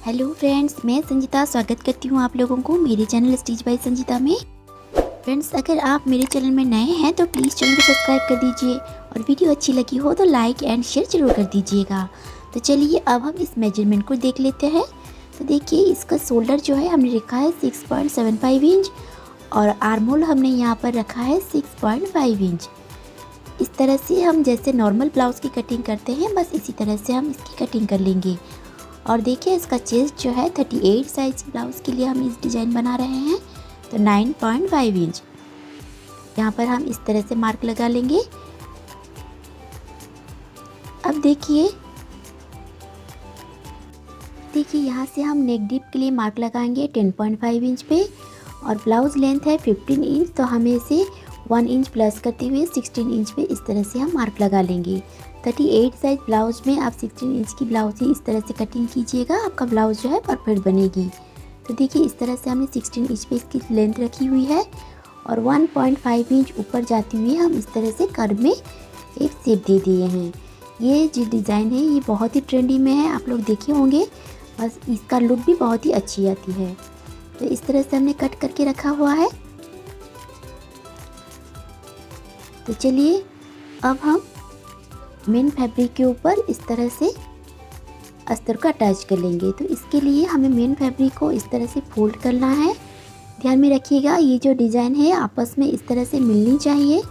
Hello friends, मैं संजीता स्वागत करती हूँ आप लोगों को मेरे चैनल स्टिच बाय संजीता में। फ्रेंड्स, अगर आप मेरे चैनल में नए हैं तो प्लीज़ चैनल को सब्सक्राइब कर दीजिए और वीडियो अच्छी लगी हो तो लाइक एंड शेयर जरूर कर दीजिएगा। तो चलिए अब हम इस मेजरमेंट को देख लेते हैं। तो देखिए, इसका शोल्डर जो है हमने रखा है 6.75 इंच और आर्म होल हमने यहाँ पर रखा है 6.5 इंच। इस तरह से हम जैसे नॉर्मल ब्लाउज़ की कटिंग करते हैं बस इसी तरह से हम इसकी कटिंग कर लेंगे। और देखिए, इसका चेस्ट जो है 38 साइज ब्लाउज़ के लिए हम इस डिज़ाइन बना रहे हैं तो 9.5 इंच यहाँ पर हम इस तरह से मार्क लगा लेंगे। अब देखिए यहाँ से हम नेक डीप के लिए मार्क लगाएंगे 10.5 इंच पे और ब्लाउज़ लेंथ है 15 इंच तो हमें इसे 1 इंच प्लस करते हुए 16 इंच पे इस तरह से हम मार्क लगा लेंगे। 38 साइज ब्लाउज़ में आप 16 इंच की ब्लाउज़ ही इस तरह से कटिंग कीजिएगा, आपका ब्लाउज़ जो है परफेक्ट बनेगी। तो देखिए, इस तरह से हमने 16 इंच पे इसकी लेंथ रखी हुई है और 1.5 इंच ऊपर जाती हुई हम इस तरह से कर्व में एक शेप दे दिए हैं। ये जो डिज़ाइन है ये बहुत ही ट्रेंडी में है, आप लोग देखे होंगे, बस इसका लुक भी बहुत ही अच्छी आती है। तो इस तरह से हमने कट करके रखा हुआ है। तो चलिए अब हम मेन फैब्रिक के ऊपर इस तरह से अस्तर को अटैच कर लेंगे। तो इसके लिए हमें मेन फैब्रिक को इस तरह से फोल्ड करना है। ध्यान में रखिएगा, ये जो डिज़ाइन है आपस में इस तरह से मिलनी चाहिए।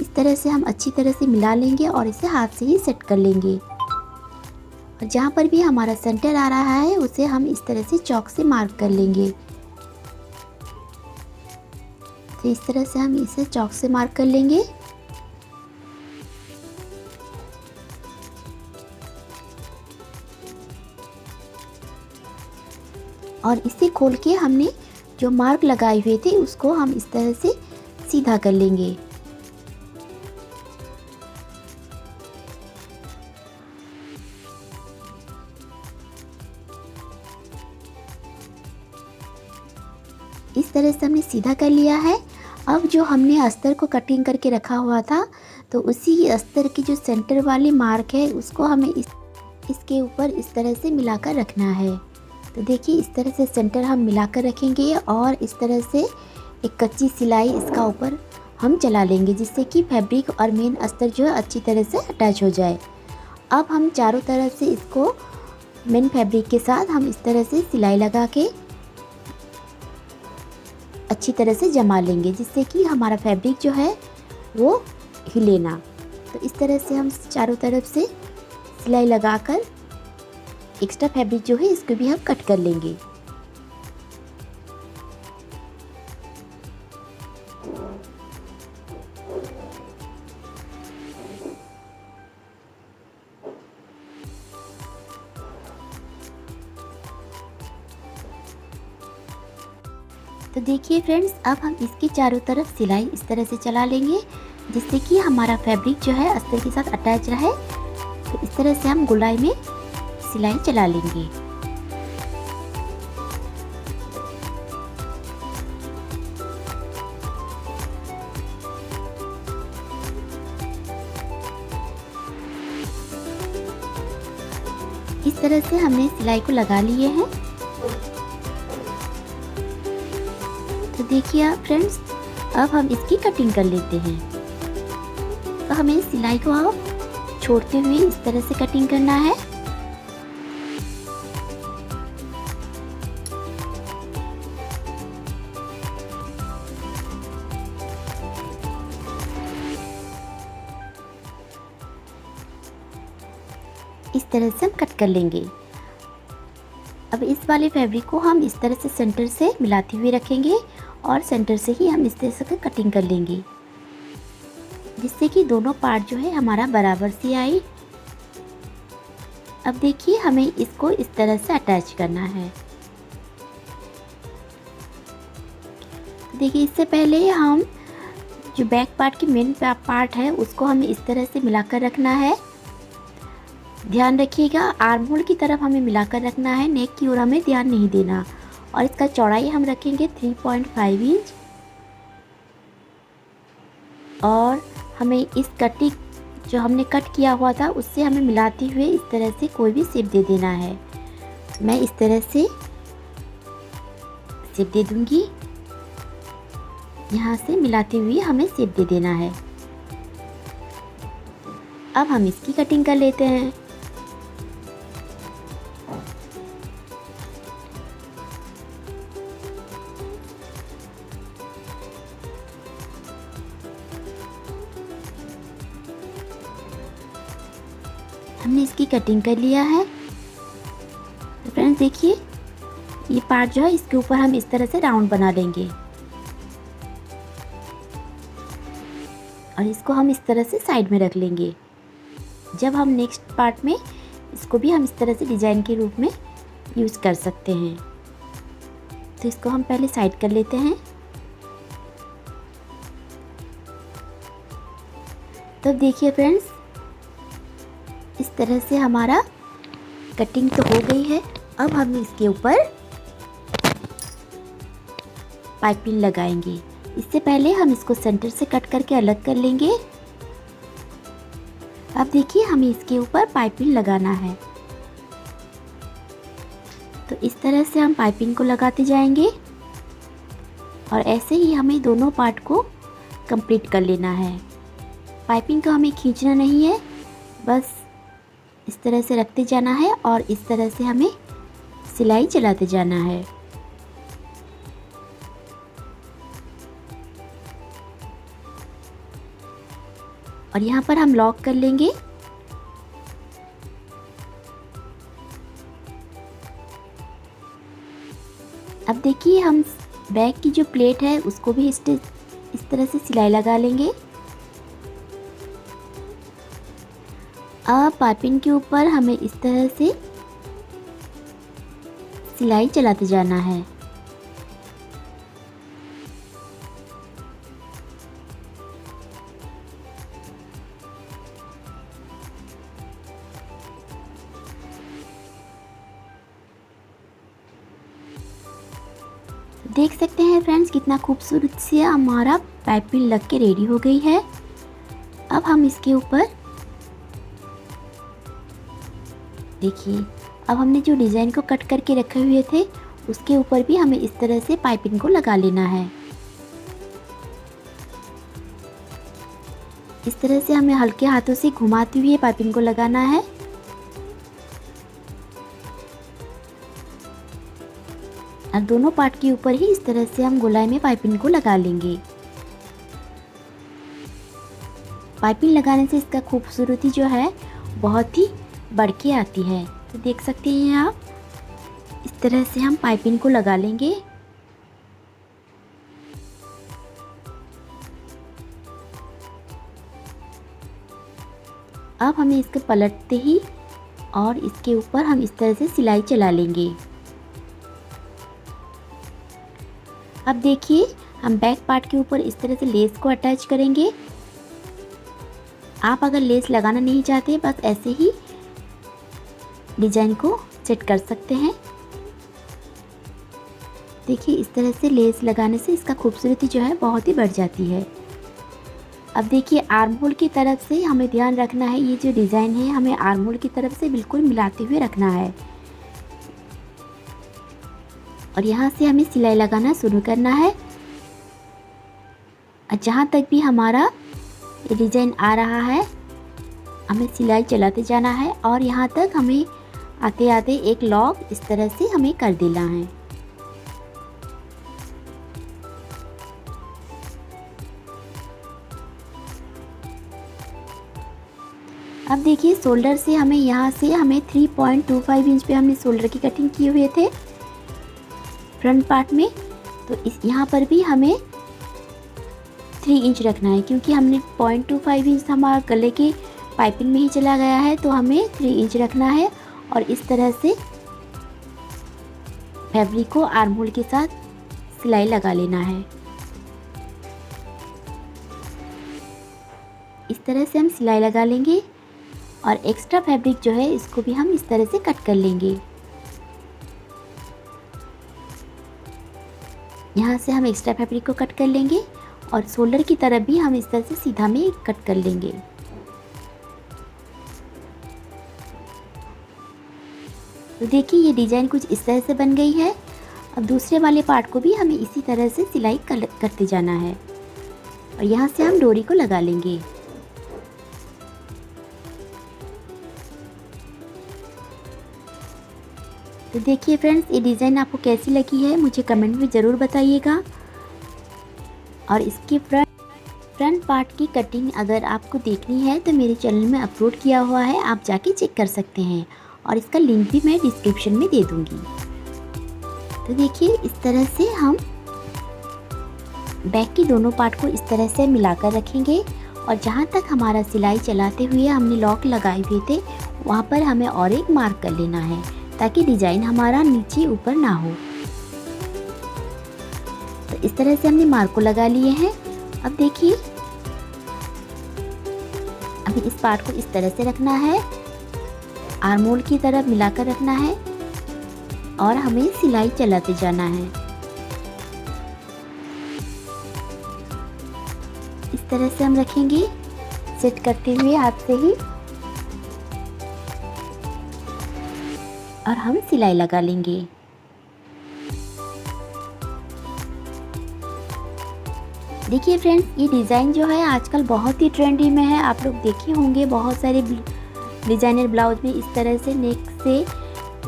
इस तरह से हम अच्छी तरह से मिला लेंगे और इसे हाथ से ही सेट कर लेंगे। और जहाँ पर भी हमारा सेंटर आ रहा है उसे हम इस तरह से चॉक से मार्क कर लेंगे। तो इस तरह से हम इसे चॉक से मार्क कर लेंगे। और इसे खोल के हमने जो मार्क लगाए हुए थे उसको हम इस तरह से सीधा कर लेंगे। इस तरह से हमने सीधा कर लिया है। अब जो हमने अस्तर को कटिंग करके रखा हुआ था तो उसी अस्तर की जो सेंटर वाली मार्क है उसको हमें इसके ऊपर इस तरह से मिलाकर रखना है। तो देखिए, इस तरह से सेंटर हम मिलाकर रखेंगे और इस तरह से एक कच्ची सिलाई इसका ऊपर हम चला लेंगे जिससे कि फैब्रिक और मेन अस्तर जो है अच्छी तरह से अटैच हो जाए। अब हम चारों तरफ से इसको मेन फैब्रिक के साथ हम इस तरह से सिलाई लगा के अच्छी तरह से जमा लेंगे जिससे कि हमारा फैब्रिक जो है वो हिले ना। तो इस तरह से हम चारों तरफ से सिलाई लगाकर एक्स्ट्रा फैब्रिक जो है इसको भी हम कट कर लेंगे। तो देखिए फ्रेंड्स, अब हम इसकी चारों तरफ सिलाई इस तरह से चला लेंगे जिससे कि हमारा फैब्रिक जो है अस्तर के साथ अटैच रहे। तो इस तरह से हम गोलाई में सिलाई चला लेंगे। इस तरह से हमने सिलाई को लगा लिए हैं। तो देखिए आप फ्रेंड्स, अब हम इसकी कटिंग कर लेते हैं। तो हमें सिलाई को अब छोड़ते हुए इस तरह से कटिंग करना है। इस तरह से हम कट कर लेंगे। अब इस वाले फैब्रिक को हम इस तरह से सेंटर से मिलाते हुए रखेंगे और सेंटर से ही हम इस तरह से कटिंग कर लेंगे जिससे कि दोनों पार्ट जो है हमारा बराबर से आए। अब देखिए, हमें इसको इस तरह से अटैच करना है। देखिए, इससे पहले हम जो बैक पार्ट की मेन पार्ट है उसको हमें इस तरह से मिलाकर रखना है। ध्यान रखिएगा, आर्म होल की तरफ हमें मिलाकर रखना है, नेक की ओर हमें ध्यान नहीं देना। और इसका चौड़ाई हम रखेंगे 3.5 इंच और हमें इस कटिंग जो हमने कट किया हुआ था उससे हमें मिलाते हुए इस तरह से कोई भी शेप दे देना है। मैं इस तरह से शेप दे दूंगी। यहाँ से मिलाते हुए हमें शेप दे देना है। अब हम इसकी कटिंग कर लेते हैं। हमने इसकी कटिंग कर लिया है। तो फ्रेंड्स देखिए, ये पार्ट जो है इसके ऊपर हम इस तरह से राउंड बना लेंगे और इसको हम इस तरह से साइड में रख लेंगे। जब हम नेक्स्ट पार्ट में इसको भी हम इस तरह से डिजाइन के रूप में यूज़ कर सकते हैं। तो इसको हम पहले साइड कर लेते हैं। तो देखिए फ्रेंड्स, इस तरह से हमारा कटिंग तो हो गई है। अब हम इसके ऊपर पाइपिंग लगाएंगे। इससे पहले हम इसको सेंटर से कट करके अलग कर लेंगे। अब देखिए, हमें इसके ऊपर पाइपिंग लगाना है। तो इस तरह से हम पाइपिंग को लगाते जाएंगे और ऐसे ही हमें दोनों पार्ट को कंप्लीट कर लेना है। पाइपिंग को हमें खींचना नहीं है, बस इस तरह से रखते जाना है और इस तरह से हमें सिलाई चलाते जाना है। और यहाँ पर हम लॉक कर लेंगे। अब देखिए, हम बैक की जो प्लेट है उसको भी इस तरह से सिलाई लगा लेंगे। अब पाइपिंग के ऊपर हमें इस तरह से सिलाई चलाते जाना है। देख सकते हैं फ्रेंड्स, कितना खूबसूरत से हमारा पाइपिंग लग के रेडी हो गई है। अब हम इसके ऊपर देखिए, अब हमने जो डिज़ाइन को कट करके रखे हुए थे उसके ऊपर भी हमें इस तरह से पाइपिंग को लगा लेना है। इस तरह से हमें हल्के हाथों से घुमाते हुए पाइपिंग को लगाना है। और दोनों पार्ट के ऊपर ही इस तरह से हम गोलाई में पाइपिंग को लगा लेंगे। पाइपिंग लगाने से इसका खूबसूरती जो है बहुत ही बढ़ के आती है। तो देख सकते हैं आप, इस तरह से हम पाइपिंग को लगा लेंगे। अब हमें इसको पलटते ही और इसके ऊपर हम इस तरह से सिलाई चला लेंगे। अब देखिए, हम बैक पार्ट के ऊपर इस तरह से लेस को अटैच करेंगे। आप अगर लेस लगाना नहीं चाहते, बस ऐसे ही डिजाइन को सेट कर सकते हैं। देखिए, इस तरह से लेस लगाने से इसका खूबसूरती जो है बहुत ही बढ़ जाती है। अब देखिए, आर्म होल की तरफ से हमें ध्यान रखना है, ये जो डिज़ाइन है हमें आर्म होल की तरफ से बिल्कुल मिलाते हुए रखना है और यहाँ से हमें सिलाई लगाना शुरू करना है। और जहाँ तक भी हमारा ये डिज़ाइन आ रहा है हमें सिलाई चलाते जाना है और यहाँ तक हमें आते आते एक लॉक इस तरह से हमें कर देना है। अब देखिए, शोल्डर से हमें यहाँ से हमें 3.25 इंच पे हमने शोल्डर की कटिंग किए हुए थे फ्रंट पार्ट में। तो इस यहाँ पर भी हमें 3 इंच रखना है, क्योंकि हमने 0.25 इंच हमारा गले के पाइपिंग में ही चला गया है, तो हमें 3 इंच रखना है। और इस तरह से फैब्रिक को आर्म होल के साथ सिलाई लगा लेना है। इस तरह से हम सिलाई लगा लेंगे और एक्स्ट्रा फैब्रिक जो है इसको भी हम इस तरह से कट कर लेंगे। यहाँ से हम एक्स्ट्रा फैब्रिक को कट कर लेंगे और शोल्डर की तरफ भी हम इस तरह से सीधा में कट कर लेंगे। तो देखिए ये डिज़ाइन कुछ इस तरह से बन गई है। अब दूसरे वाले पार्ट को भी हमें इसी तरह से सिलाई करते जाना है और यहाँ से हम डोरी को लगा लेंगे। तो देखिए फ्रेंड्स, ये डिज़ाइन आपको कैसी लगी है मुझे कमेंट में ज़रूर बताइएगा। और इसकी फ्रंट पार्ट की कटिंग अगर आपको देखनी है तो मेरे चैनल में अपलोड किया हुआ है, आप जाके चेक कर सकते हैं और इसका लिंक भी मैं डिस्क्रिप्शन में दे दूँगी। तो देखिए इस तरह से हम बैक की दोनों पार्ट को इस तरह से मिलाकर रखेंगे और जहाँ तक हमारा सिलाई चलाते हुए हमने लॉक लगाए हुए थे वहाँ पर हमें और एक मार्क कर लेना है ताकि डिज़ाइन हमारा नीचे ऊपर ना हो। तो इस तरह से हमने मार्क को लगा लिए हैं। अब देखिए अभी इस पार्ट को इस तरह से रखना है, आर्म होल की तरफ मिलाकर रखना है और हमें सिलाई चलाते जाना है। इस तरह से हम रखेंगे सेट करते हुए हाथ से ही और हम सिलाई लगा लेंगे। देखिए फ्रेंड्स, ये डिज़ाइन जो है आजकल बहुत ही ट्रेंडी में है। आप लोग देखे होंगे बहुत सारे डिज़ाइनर ब्लाउज में इस तरह से नेक से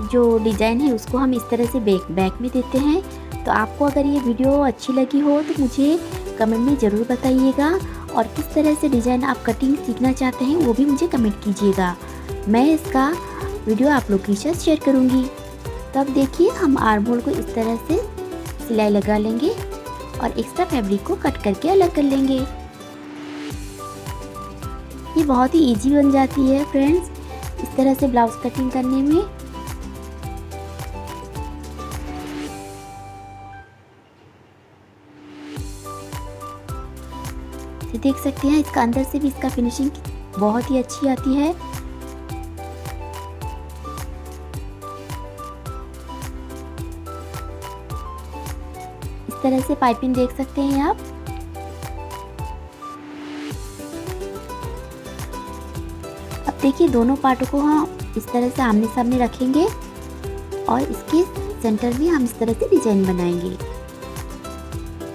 जो डिज़ाइन है उसको हम इस तरह से बैक में देते हैं। तो आपको अगर ये वीडियो अच्छी लगी हो तो मुझे कमेंट में ज़रूर बताइएगा और किस तरह से डिज़ाइन आप कटिंग सीखना चाहते हैं वो भी मुझे कमेंट कीजिएगा। मैं इसका वीडियो आप लोग के साथ शेयर करूँगी। तब देखिए हम आर्म होल को इस तरह से सिलाई लगा लेंगे और एक्स्ट्रा फैब्रिक को कट करके अलग कर लेंगे। ये बहुत ही इजी बन जाती है फ्रेंड्स इस तरह से ब्लाउज कटिंग करने में। तो देख सकते हैं इसका अंदर से भी इसका फिनिशिंग बहुत ही अच्छी आती है। इस तरह से पाइपिंग देख सकते हैं आप। अब देखिए दोनों पार्टों को हम इस तरह से आमने सामने रखेंगे और इसके सेंटर में हम इस तरह से डिजाइन बनाएंगे।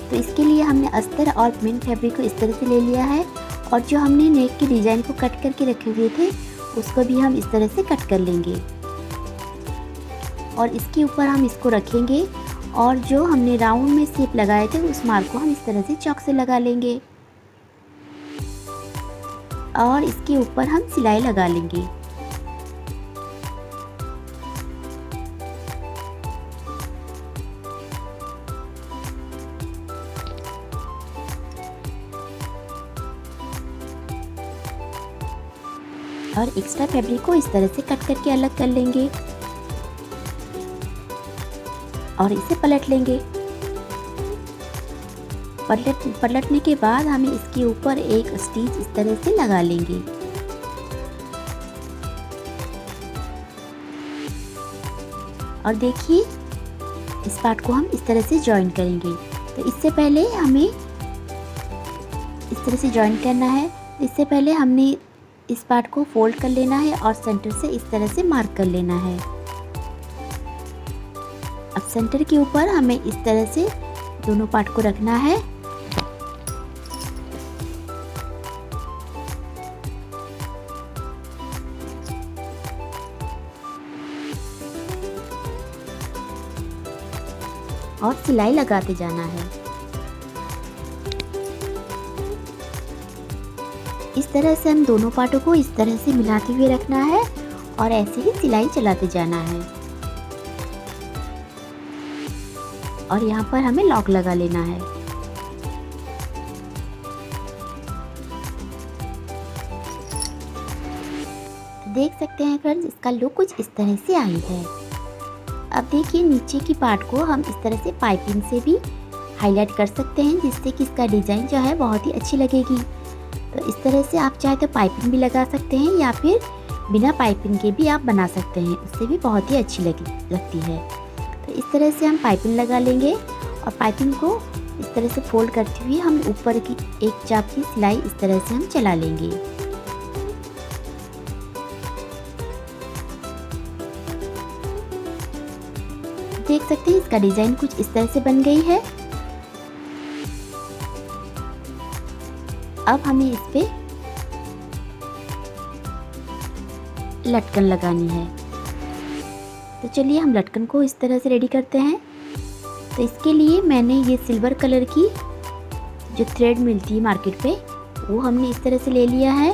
तो इसके लिए हमने अस्तर और मेन फैब्रिक को इस तरह से ले लिया है और जो हमने नेक की डिजाइन को कट करके रखे हुए थे उसको भी हम इस तरह से कट कर लेंगे और इसके ऊपर हम इसको रखेंगे और जो हमने राउंड में शेप लगाए थे उस मार्क को हम इस तरह से चॉक से लगा लेंगे और इसके ऊपर हम सिलाई लगा लेंगे। और एक्स्ट्रा फैब्रिक को इस तरह से कट करके अलग कर लेंगे और इसे पलट लेंगे। पलटने के बाद हमें इसके ऊपर एक स्टिच इस तरह से लगा लेंगे और देखिए इस पार्ट को हम इस तरह से जॉइन करेंगे। तो इससे पहले हमें इस तरह से जॉइन करना है। इससे पहले हमने इस पार्ट को फोल्ड कर लेना है और सेंटर से इस तरह से मार्क कर लेना है। अब सेंटर के ऊपर हमें इस तरह से दोनों पार्ट को रखना है और सिलाई लगाते जाना है। इस तरह से हम दोनों पार्टों को इस तरह से मिलाते हुए रखना है और ऐसे ही सिलाई चलाते जाना है और यहाँ पर हमें लॉक लगा लेना है। तो देख सकते हैं फ्रेंड्स इसका लुक कुछ इस तरह से आई है। अब देखिए नीचे की पार्ट को हम इस तरह से पाइपिंग से भी हाईलाइट कर सकते हैं जिससे कि इसका डिज़ाइन जो है बहुत ही अच्छी लगेगी। तो इस तरह से आप चाहे तो पाइपिंग भी लगा सकते हैं या फिर बिना पाइपिंग के भी आप बना सकते हैं, उससे भी बहुत ही अच्छी लगती है। तो इस तरह से हम पाइपिंग लगा लेंगे और पाइपिंग को इस तरह से फोल्ड करते हुए हम ऊपर की एक चाप की सिलाई इस तरह से हम चला लेंगे। देख सकते हैं इसका डिज़ाइन कुछ इस तरह से बन गई है। अब हमें इस पे लटकन लगानी है। तो चलिए हम लटकन को इस तरह से रेडी करते हैं। तो इसके लिए मैंने ये सिल्वर कलर की जो थ्रेड मिलती है मार्केट पे, वो हमने इस तरह से ले लिया है।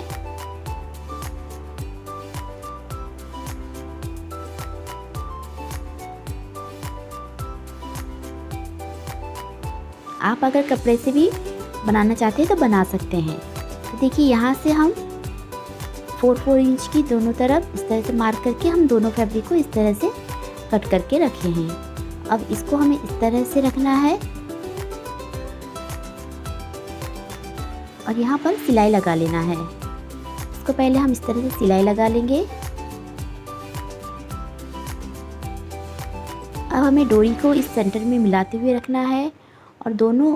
आप अगर कपड़े से भी बनाना चाहते हैं तो बना सकते हैं। तो देखिए यहाँ से हम 4-4 इंच की दोनों तरफ इस तरह से मार्क करके हम दोनों फैब्रिक को इस तरह से कट करके रखे हैं। अब इसको हमें इस तरह से रखना है और यहाँ पर सिलाई लगा लेना है। इसको पहले हम इस तरह से सिलाई लगा लेंगे। अब हमें डोरी को इस सेंटर में मिलाते हुए रखना है और दोनों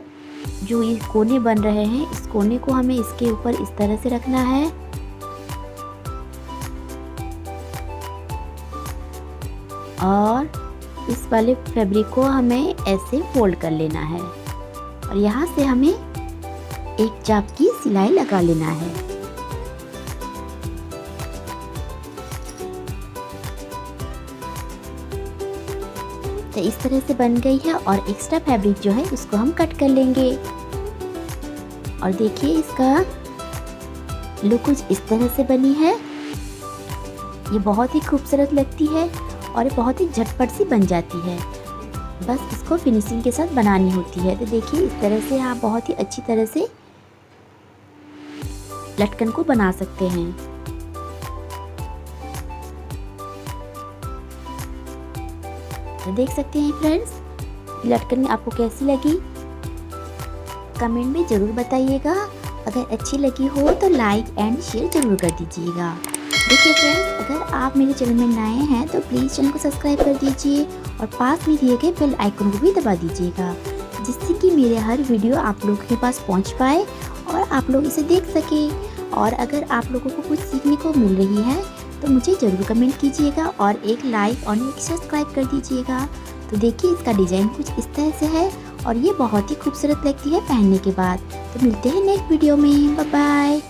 जो ये कोने बन रहे हैं, इस कोने को हमें इसके ऊपर इस तरह से रखना है और इस वाले फैब्रिक को हमें ऐसे फोल्ड कर लेना है और यहाँ से हमें एक चाप की सिलाई लगा लेना है। तो इस तरह से बन गई है और एक्स्ट्रा फैब्रिक जो है उसको हम कट कर लेंगे। और देखिए इसका लुक कुछ इस तरह से बनी है। ये बहुत ही खूबसूरत लगती है और बहुत ही झटपट सी बन जाती है। बस इसको फिनिशिंग के साथ बनानी होती है। तो देखिए इस तरह से आप बहुत ही अच्छी तरह से लटकन को बना सकते हैं। तो देख सकते हैं फ्रेंड्स, लटकन आपको कैसी लगी कमेंट में ज़रूर बताइएगा। अगर अच्छी लगी हो तो लाइक एंड शेयर ज़रूर कर दीजिएगा। देखिए फ्रेंड्स, अगर आप मेरे चैनल में नए हैं तो प्लीज़ चैनल को सब्सक्राइब कर दीजिए और पास में दिए गए बेल आइकन को भी दबा दीजिएगा, जिससे कि मेरे हर वीडियो आप लोगों के पास पहुंच पाए और आप लोग इसे देख सकें। और अगर आप लोगों को कुछ सीखने को मिल रही है तो मुझे ज़रूर कमेंट कीजिएगा और एक लाइक और एक सब्सक्राइब कर दीजिएगा। तो देखिए इसका डिज़ाइन कुछ इस तरह से है और ये बहुत ही खूबसूरत लगती है पहनने के बाद। तो मिलते हैं नेक्स्ट वीडियो में। Bye bye.